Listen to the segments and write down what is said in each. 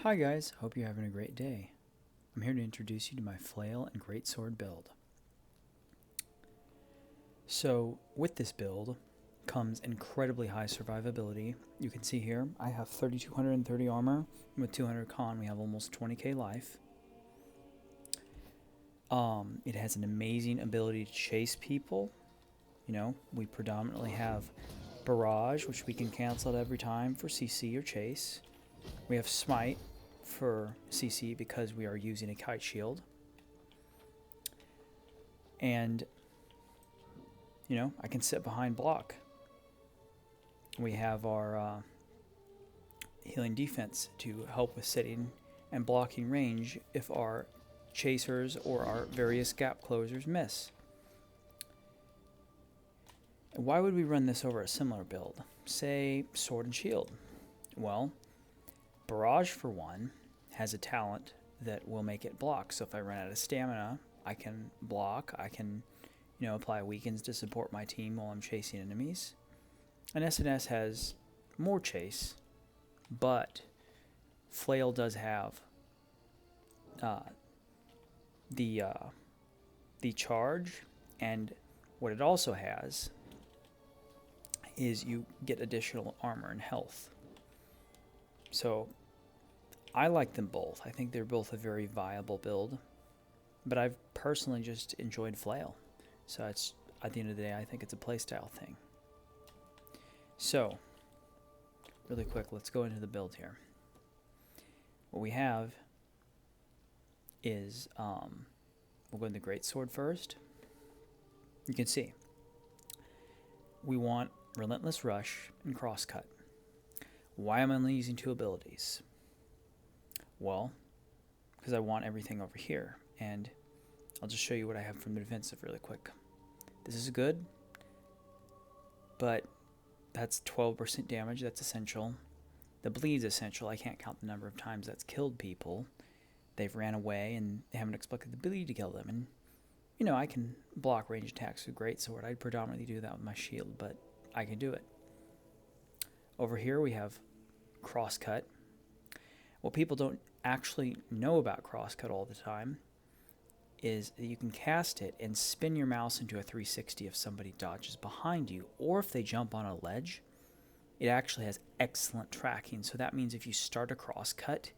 Hi guys, hope you're having a great day. I'm here to introduce you to my Flail and Greatsword build. So with this build comes incredibly high survivability. You can see here I have 3230 armor, and with 200 con we have almost 20k life. It has an amazing ability to chase people. You know, we predominantly have barrage, which we can cancel at every time for CC or chase. We have smite for CC because we are using a kite shield. And, you know, I can sit behind block. We have our healing defense to help with sitting and blocking range if our chasers or our various gap closers miss. And why would we run this over a similar build? Say sword and shield. Well, barrage for one has a talent that will make it block. So if I run out of stamina, I can block. I can, apply weakens to support my team while I'm chasing enemies. And SNS has more chase, but Flail does have the charge, and what it also has is you get additional armor and health. So I like them both. I think they're both a very viable build, but I've personally just enjoyed Flail. So it's, at the end of the day, I think it's a playstyle thing. So, really quick, let's go into the build here. What we have is, we'll go into the Greatsword first. You can see, we want Relentless Rush and Crosscut. Why am I only using two abilities? Well, because I want everything over here, and I'll just show you what I have from the defensive really quick. This is good, but that's 12% damage, that's essential. The bleed's essential. I can't count the number of times that's killed people. They've ran away and they haven't expected the bleed to kill them. And, I can block range attacks with Greatsword. I'd predominantly do that with my shield, but I can do it. Over here we have Crosscut. What people don't actually know about Crosscut all the time is that you can cast it and spin your mouse into a 360 if somebody dodges behind you, or if they jump on a ledge. It actually has excellent tracking, so that means if you start a Crosscut,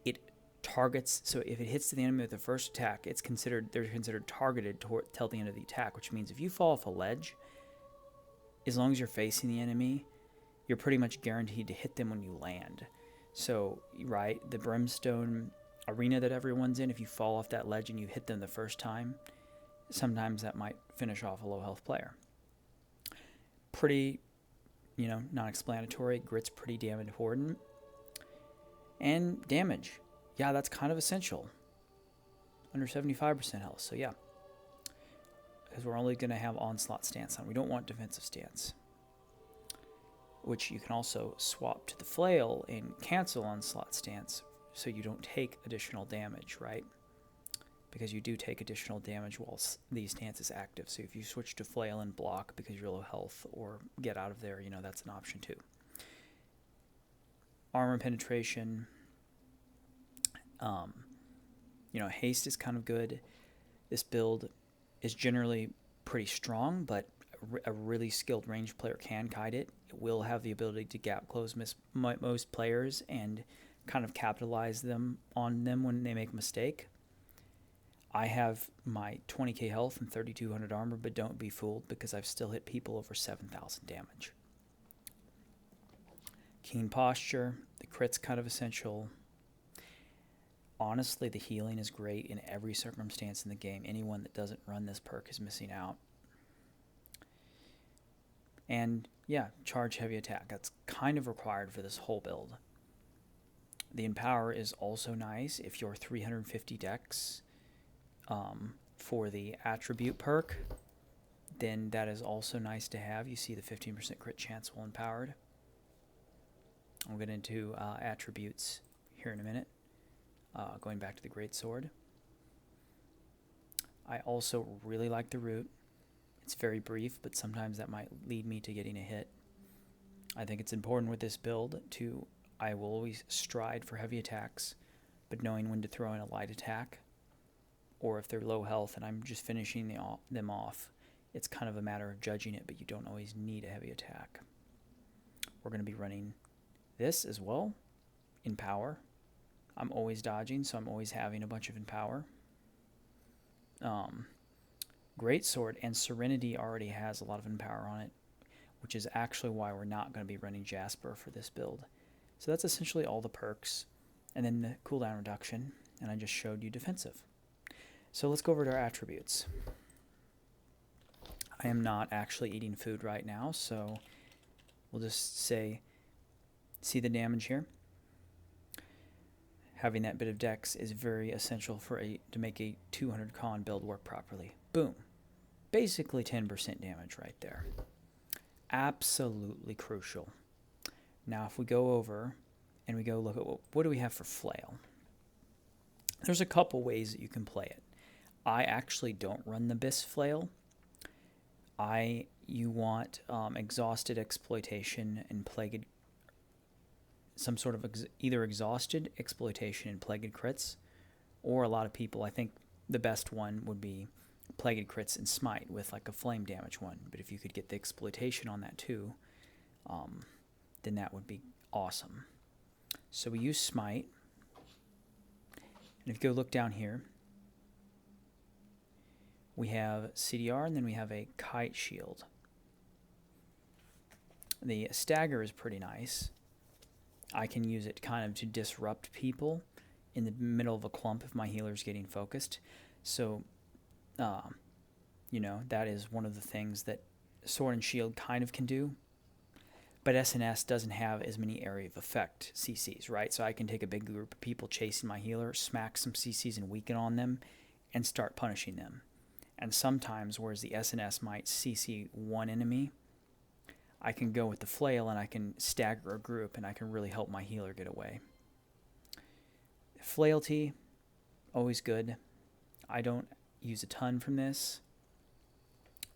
it targets, so if it hits the enemy with the first attack, they're considered targeted till the end of the attack, which means if you fall off a ledge, as long as you're facing the enemy, you're pretty much guaranteed to hit them when you land. So, right, the Brimstone arena that everyone's in, if you fall off that ledge and you hit them the first time, sometimes that might finish off a low health player. Pretty, non-explanatory. Grit's pretty damn important. And damage. Yeah, that's kind of essential. Under 75% health, so yeah. Because we're only going to have onslaught stance on. We don't want defensive stance. Which you can also swap to the Flail and cancel onslaught stance so you don't take additional damage, right? Because you do take additional damage while the stance is active. So if you switch to Flail and block because you're low health or get out of there, that's an option too. Armor penetration. Haste is kind of good. This build is generally pretty strong, but a really skilled range player can kite it. It will have the ability to gap close most players and kind of capitalize on them when they make a mistake. I have my 20k health and 3200 armor, but don't be fooled because I've still hit people over 7000 damage. Keen posture, the crit's kind of essential. Honestly, the healing is great in every circumstance in the game. Anyone that doesn't run this perk is missing out. And yeah, charge heavy attack. That's kind of required for this whole build. The Empower is also nice if you're 350 dex for the attribute perk. Then that is also nice to have. You see the 15% crit chance while empowered. I'll get into attributes here in a minute. Going back to the Greatsword. I also really like the root. It's very brief, but sometimes that might lead me to getting a hit. I think it's important with this build to I will always stride for heavy attacks, but knowing when to throw in a light attack, or if they're low health and I'm just finishing them off, it's kind of a matter of judging it, but you don't always need a heavy attack. We're going to be running this as well in power. I'm always dodging, so I'm always having a bunch of empower. Greatsword and Serenity already has a lot of empower on it, which is actually why we're not going to be running Jasper for this build. So that's essentially all the perks, and then the cooldown reduction, and I just showed you defensive. So let's go over to our attributes. I am not actually eating food right now, so we'll just say, see the damage here? Having that bit of dex is very essential to make a 200 con build work properly. Boom. Basically 10% damage right there. Absolutely crucial. Now if we go over and we go look at what do we have for Flail. There's a couple ways that you can play it. I actually don't run the Bis Flail. You want exhausted exploitation and plagued, some sort of either exhausted exploitation and plagued crits, or a lot of people, I think the best one would be plagued crits and smite with like a flame damage one. But if you could get the exploitation on that too, then that would be awesome. So we use smite, and if you go look down here, we have CDR, and then we have a kite shield. The stagger is pretty nice. I can use it kind of to disrupt people in the middle of a clump if my healer's getting focused. So, that is one of the things that Sword and Shield kind of can do. But SNS doesn't have as many area of effect CCs, right? So I can take a big group of people chasing my healer, smack some CCs and weaken on them, and start punishing them. And sometimes, whereas the SNS might CC one enemy, I can go with the Flail and I can stagger a group and I can really help my healer get away. Flailty, always good. I don't use a ton from this.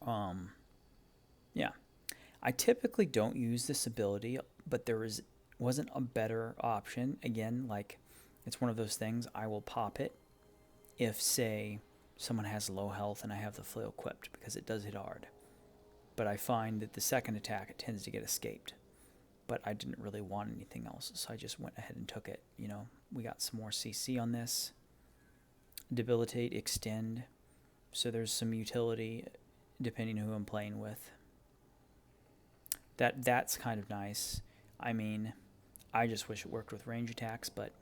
Yeah. I typically don't use this ability, but there wasn't a better option. Again, like, it's one of those things, I will pop it if, say, someone has low health and I have the Flail equipped, because it does hit hard. But I find that the second attack, it tends to get escaped. But I didn't really want anything else, so I just went ahead and took it. We got some more CC on this. Debilitate, extend. So there's some utility depending on who I'm playing with. That's kind of nice. I mean, I just wish it worked with range attacks, but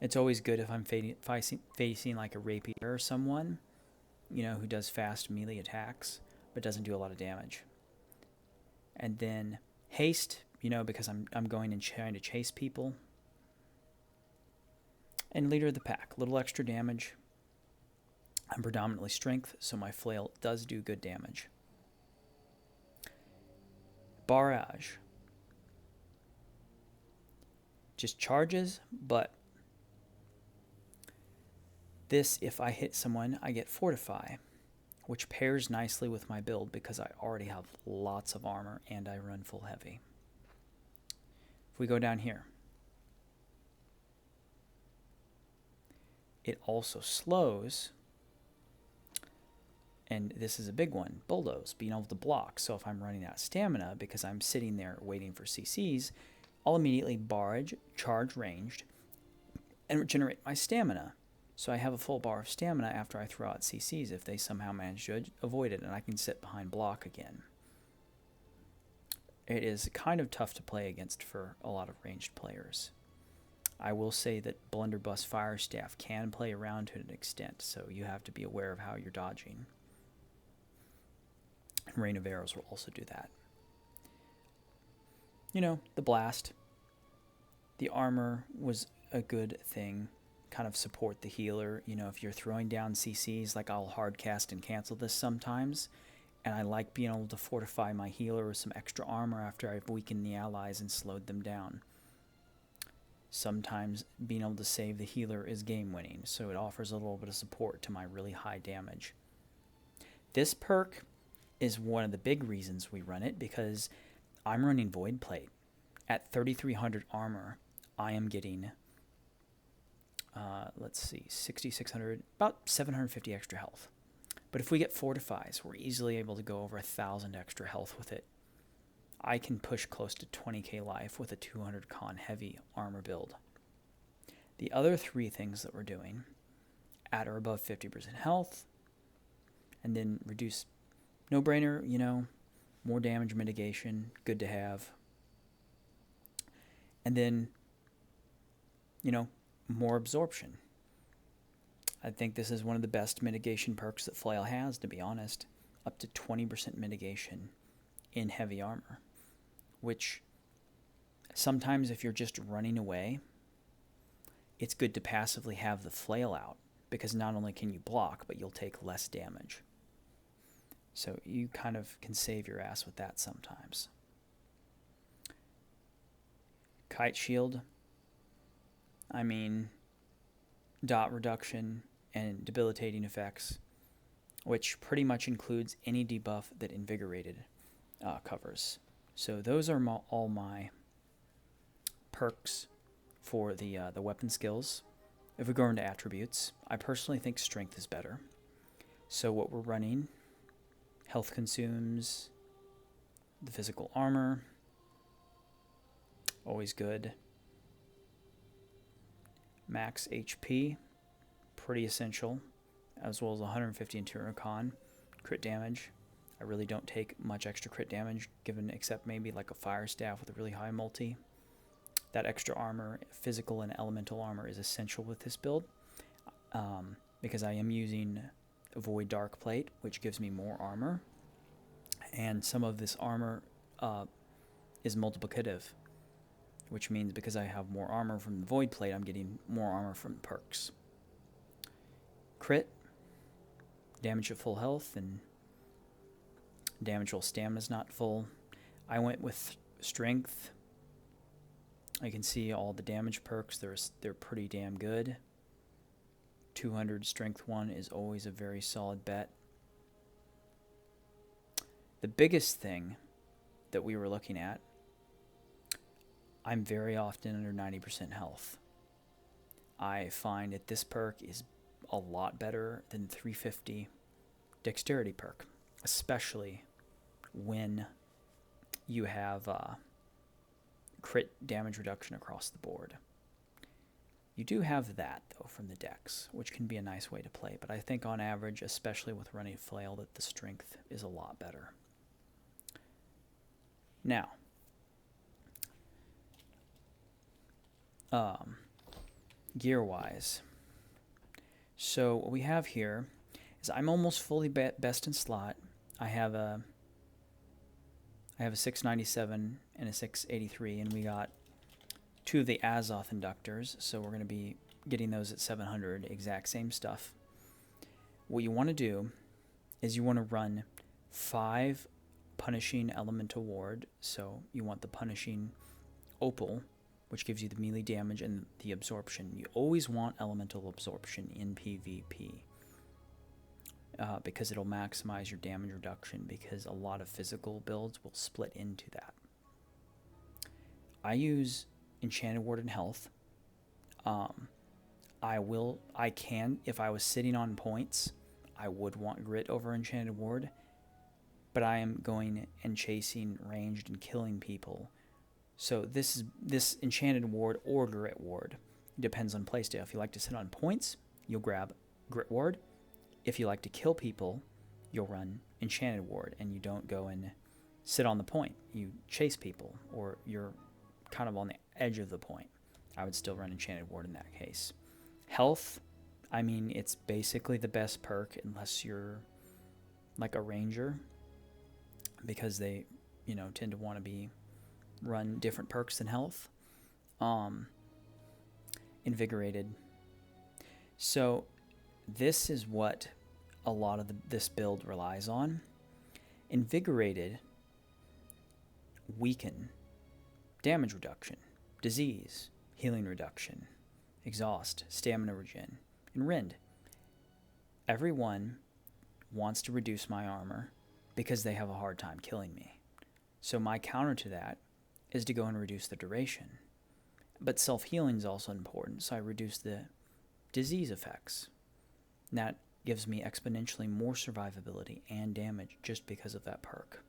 it's always good if I'm facing like a rapier or someone, who does fast melee attacks, but doesn't do a lot of damage. And then haste, because I'm going and trying to chase people. And leader of the pack, little extra damage. I'm predominantly strength, so my Flail does do good damage. Barrage. Just charges, but this, if I hit someone, I get Fortify, which pairs nicely with my build because I already have lots of armor and I run full heavy. If we go down here, it also slows, and this is a big one, Bulldoze, being able to block. So if I'm running out of stamina because I'm sitting there waiting for CCs, I'll immediately barrage, charge ranged, and regenerate my stamina. So I have a full bar of stamina after I throw out CCs if they somehow manage to avoid it, and I can sit behind block again. It is kind of tough to play against for a lot of ranged players. I will say that Blunderbuss Fire Staff can play around to an extent, so you have to be aware of how you're dodging. And Rain of Arrows will also do that. The blast. The armor was a good thing. Kind of support the healer. If you're throwing down CCs, like I'll hard cast and cancel this sometimes, and I like being able to fortify my healer with some extra armor after I've weakened the allies and slowed them down. Sometimes being able to save the healer is game winning, so it offers a little bit of support to my really high damage. This perk is one of the big reasons we run it, because I'm running Void Plate. At 3300 armor, I am getting, let's see, 6,600, about 750 extra health. But if we get fortifies, we're easily able to go over 1,000 extra health with it. I can push close to 20k life with a 200 con heavy armor build. The other three things that we're doing, at or above 50% health, and then reduce, no-brainer, you know, more damage mitigation, good to have. And then, you know, more absorption. I think this is one of the best mitigation perks that Flail has, to be honest. Up to 20% mitigation in heavy armor, which sometimes if you're just running away, it's good to passively have the Flail out, because not only can you block, but you'll take less damage. So you kind of can save your ass with that sometimes. Kite shield, I mean, dot reduction and debilitating effects, which pretty much includes any debuff that Invigorated covers. So those are all my perks for the weapon skills. If we go into attributes, I personally think strength is better. So what we're running, health consumes, the physical armor, always good. Max HP, pretty essential, as well as 150 interior con. Crit damage, I really don't take much extra crit damage, given except maybe like a fire staff with a really high multi. That extra armor, physical and elemental armor, is essential with this build, because I am using Void Dark Plate, which gives me more armor, and some of this armor is multiplicative, which means because I have more armor from the Void Plate, I'm getting more armor from the perks. Crit, damage at full health, and damage while stamina's not full. I went with strength. You can see all the damage perks, they're pretty damn good. 200 strength 1 is always a very solid bet. The biggest thing that we were looking at, I'm very often under 90% health. I find that this perk is a lot better than 350 dexterity perk, especially when you have crit damage reduction across the board. You do have that, though, from the dex, which can be a nice way to play, but I think on average, especially with running Flail, that the strength is a lot better. Now, gear-wise, so what we have here is I'm almost fully best in slot. I have a 697 and a 683, and we got two of the Azoth inductors, so we're going to be getting those at 700, exact same stuff. What you want to do is you want to run 5 punishing elemental ward, so you want the punishing opal, which gives you the melee damage and the absorption. You always want elemental absorption in PvP, because it'll maximize your damage reduction, because a lot of physical builds will split into that. I use Enchanted Ward and Health. I can, if I was sitting on points, I would want Grit over Enchanted Ward, but I am going and chasing ranged and killing people. So this Enchanted Ward or Grit Ward depends on playstyle. If you like to sit on points, you'll grab Grit Ward. If you like to kill people, you'll run Enchanted Ward, and you don't go and sit on the point. You chase people, or you're kind of on the edge of the point. I would still run Enchanted Ward in that case. Health, I mean, it's basically the best perk unless you're like a ranger, because they, you know, tend to want to run different perks than health. Invigorated. So this is what a lot of this build relies on. Invigorated weaken, damage reduction, disease, healing reduction, exhaust, stamina regen, and rend. Everyone wants to reduce my armor because they have a hard time killing me. So my counter to that is to go and reduce the duration. But self-healing is also important, so I reduce the disease effects. And that gives me exponentially more survivability and damage just because of that perk.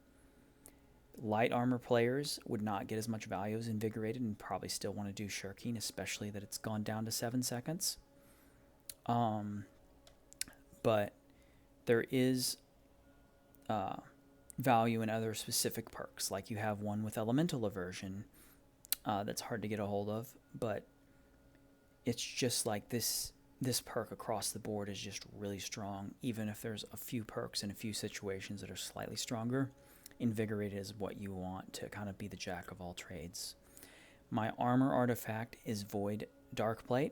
Light armor players would not get as much value as Invigorated and probably still want to do Shirking, especially that it's gone down to 7 seconds. But there is value in other specific perks, like you have one with Elemental Aversion that's hard to get a hold of, but it's just like this perk across the board is just really strong, even if there's a few perks in a few situations that are slightly stronger. Invigorated is what you want to kind of be the jack of all trades. My armor artifact is Void Darkplate.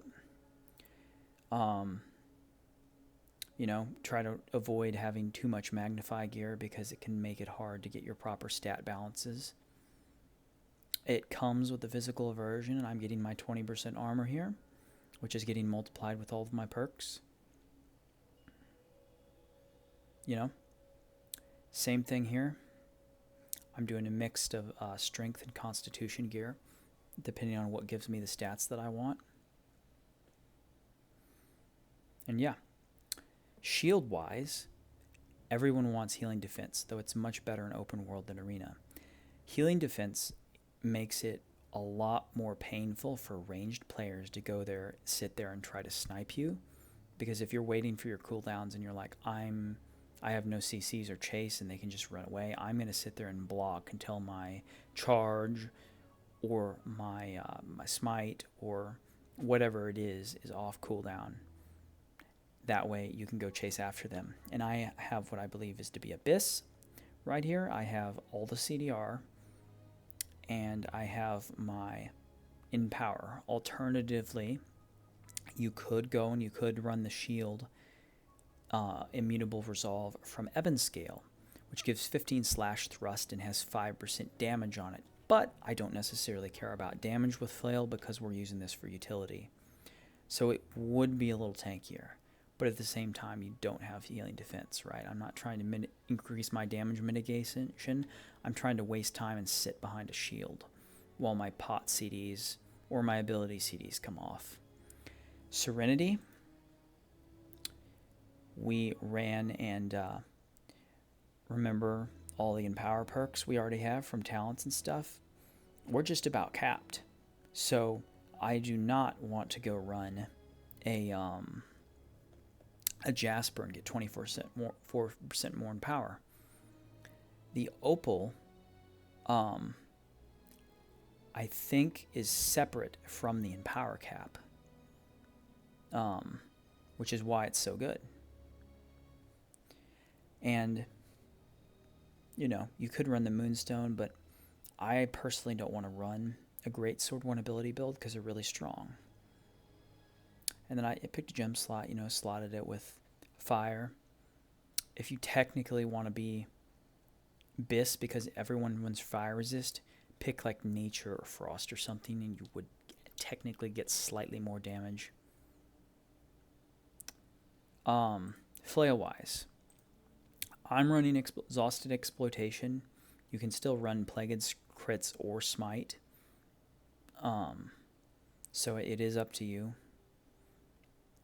Try to avoid having too much magnify gear because it can make it hard to get your proper stat balances. It comes with the physical aversion, and I'm getting my 20% armor here, which is getting multiplied with all of my perks. Same thing here. I'm doing a mix of strength and constitution gear, depending on what gives me the stats that I want. And yeah, shield-wise, everyone wants healing defense, though it's much better in open world than arena. Healing defense makes it a lot more painful for ranged players to go there, sit there, and try to snipe you. Because if you're waiting for your cooldowns and you're like, I have no CCs or chase and they can just run away, I'm going to sit there and block until my charge or my smite or whatever it is off cooldown. That way you can go chase after them. And I have what I believe is to be Abyss. Right here I have all the CDR and I have my Empower. Alternatively, you could go and you could run the shield Immutable Resolve from Ebonscale, which gives 15 slash thrust and has 5% damage on it. But I don't necessarily care about damage with Flail because we're using this for utility. So it would be a little tankier. But at the same time, you don't have healing defense, right? I'm not trying to increase my damage mitigation. I'm trying to waste time and sit behind a shield while my pot CDs or my ability CDs come off. Serenity. We ran and remember all the Empower perks we already have from talents and stuff. We're just about capped. So I do not want to go run a Jasper and get 4% more in power. The Opal, I think, is separate from the Empower cap, which is why it's so good. And, you could run the Moonstone, but I personally don't want to run a Greatsword 1 ability build because they're really strong. And then I picked a gem slot, slotted it with fire. If you technically want to be Biss, because everyone runs fire resist, pick like nature or frost or something, and you would technically get slightly more damage. Flail-wise, I'm running Exhausted Exploitation. You can still run Plagued Crits or Smite. So it is up to you.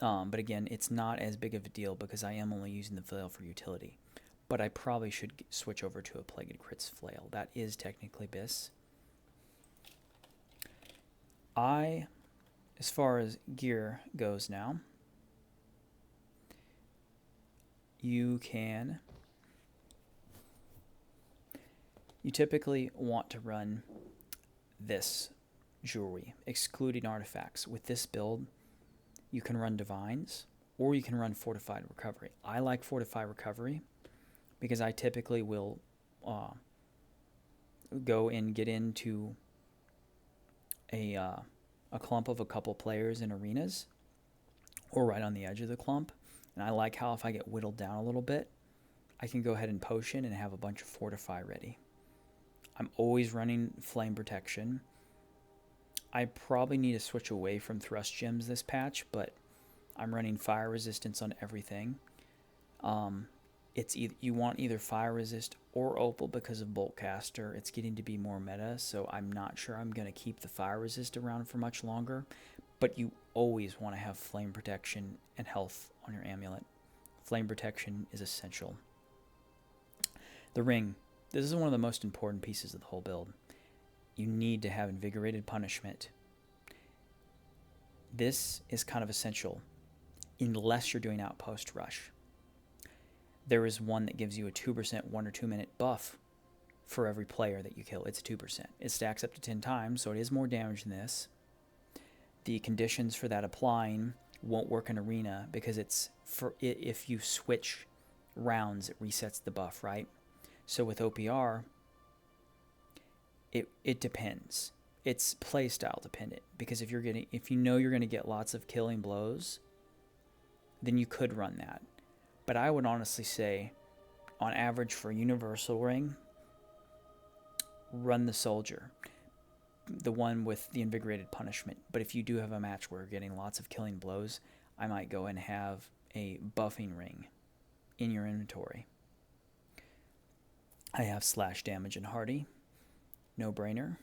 But again, it's not as big of a deal because I am only using the Flail for utility. But I probably should switch over to a Plagued Crits Flail. That is technically Biss. As far as gear goes now, you typically want to run this jewelry, excluding artifacts. With this build, you can run Divines, or you can run Fortified Recovery. I like Fortified Recovery because I typically will go and get into a clump of a couple players in arenas, or right on the edge of the clump. And I like how if I get whittled down a little bit, I can go ahead and potion and have a bunch of Fortify ready. I'm always running Flame Protection. I probably need to switch away from Thrust Gems this patch, but I'm running Fire Resistance on everything. It's you want either Fire Resist or opal because of bolt caster. It's getting to be more meta, so I'm not sure I'm going to keep the fire resist around for much longer. But you always want to have flame protection and health on your amulet. Flame protection is essential. The ring. This is one of the most important pieces of the whole build. You need to have invigorated punishment. This is kind of essential unless you're doing outpost rush. There is one that gives you a 2% 1 or 2 minute buff for every player that you kill. It's 2%. It stacks up to 10 times, so it is more damage than this. The conditions for that applying won't work in arena because it's for if you switch rounds, it resets the buff, right? So with OPR, it depends. It's playstyle dependent, because if you know you're going to get lots of killing blows, then you could run that. But I would honestly say, on average for universal ring, run the soldier, the one with the invigorated punishment. But if you do have a match where you're getting lots of killing blows, I might go and have a buffing ring in your inventory. I have slash damage and hardy, no brainer,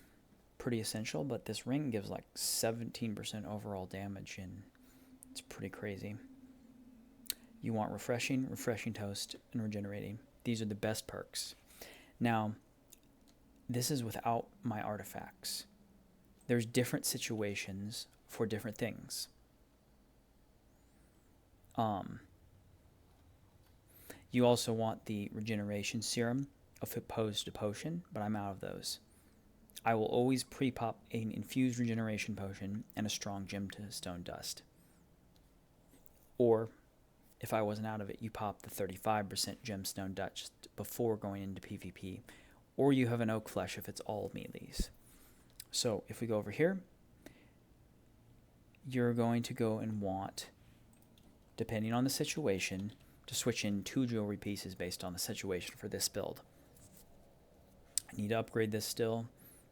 pretty essential. But this ring gives like 17% overall damage, and it's pretty crazy. You want refreshing, refreshing toast, and regenerating. These are the best perks. Now, this is without my artifacts. There's different situations for different things. You also want the regeneration serum opposed to potion, but I'm out of those. I will always pre-pop an infused regeneration potion and a strong gemstone dust. Or, if I wasn't out of it, you pop the 35% gemstone dust before going into PvP. Or you have an oak flesh if it's all melees. So if we go over here, you're going to go and want, depending on the situation, to switch in 2 jewelry pieces based on the situation for this build. I need to upgrade this still,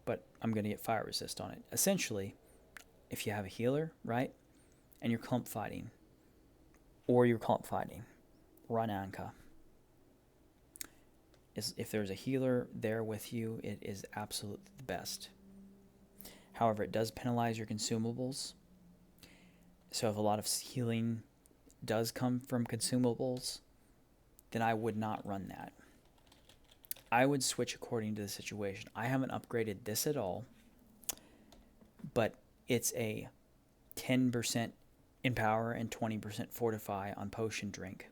but I'm going to get fire resist on it. Essentially, if you have a healer, right, and you're clump fighting, run Anka. If there's a healer there with you, it is absolutely the best. However, it does penalize your consumables. So if a lot of healing does come from consumables, then I would not run that. I would switch according to the situation. I haven't upgraded this at all, but it's a 10% empower and 20% fortify on potion drink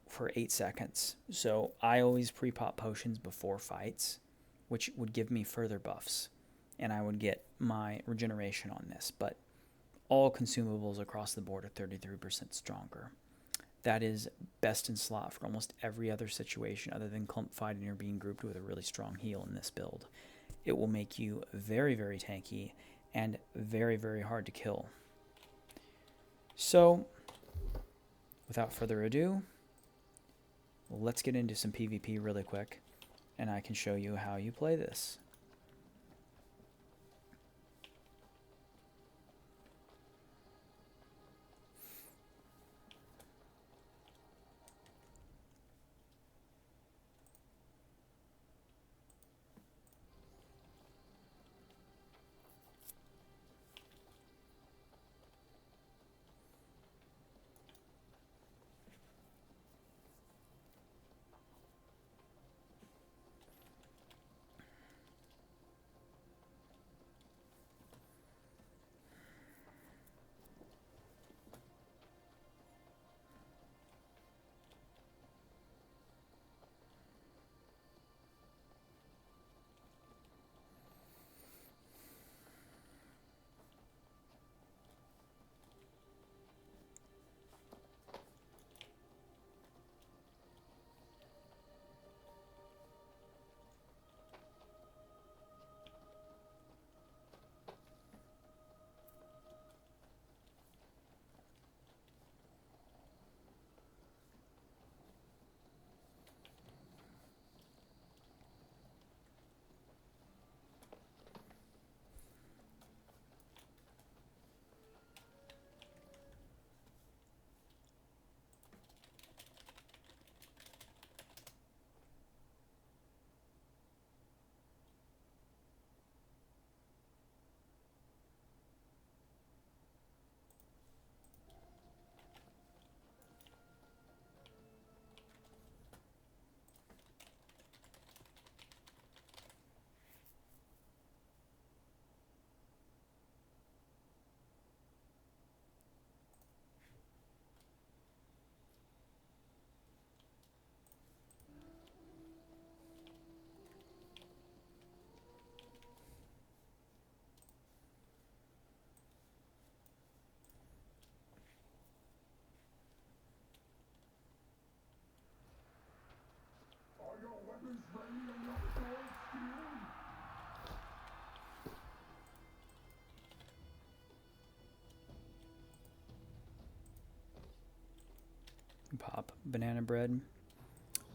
for 8 seconds. So I always pre-pop potions before fights, which would give me further buffs, and I would get my regeneration on this. But all consumables across the board are 33% stronger. That is best in slot for almost every other situation other than clump fighting or being grouped with a really strong heal in this build. It will make you very, very tanky and very, very hard to kill. So, without further ado, let's get into some PvP really quick, and I can show you how you play this. banana bread,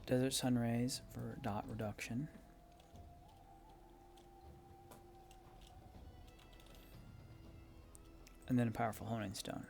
desert sun rays for dot reduction. And then a powerful honing stone.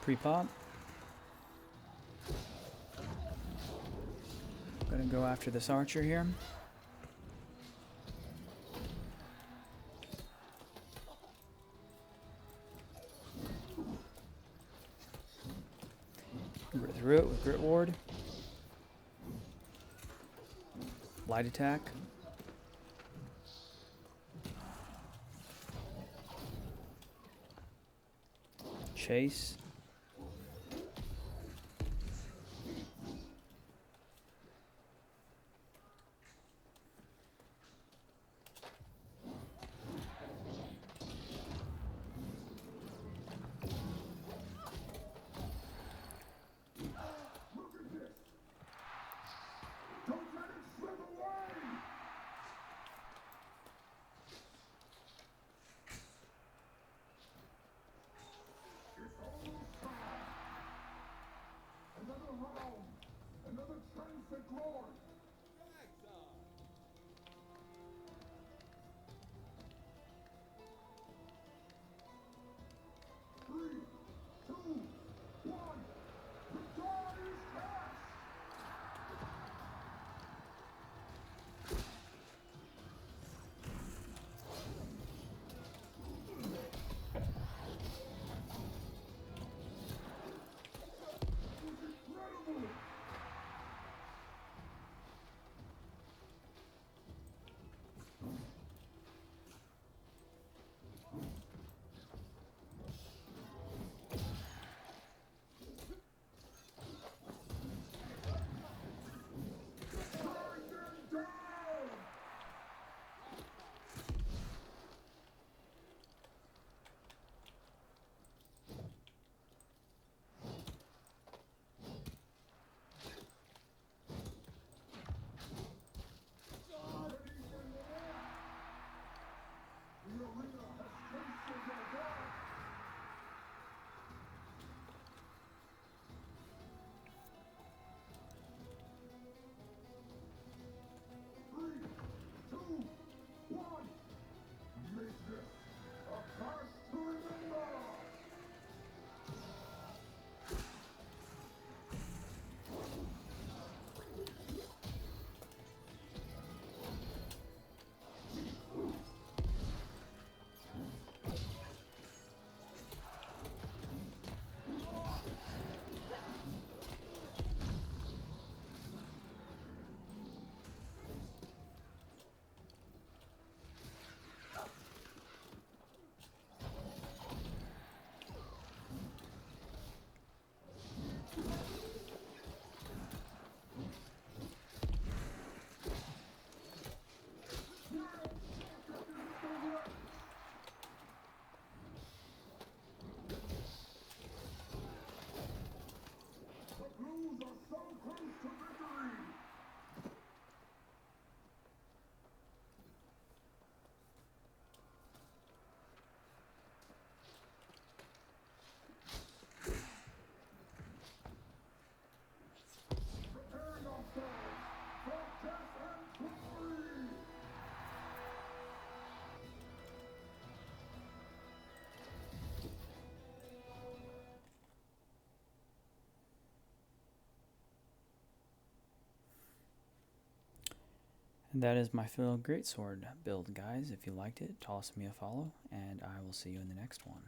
Pre-pop. Gonna go after this archer here. Grit through it with Greatsword. Light attack. Chase. And that is my Flail Greatsword build, guys. If you liked it, toss me a follow, and I will see you in the next one.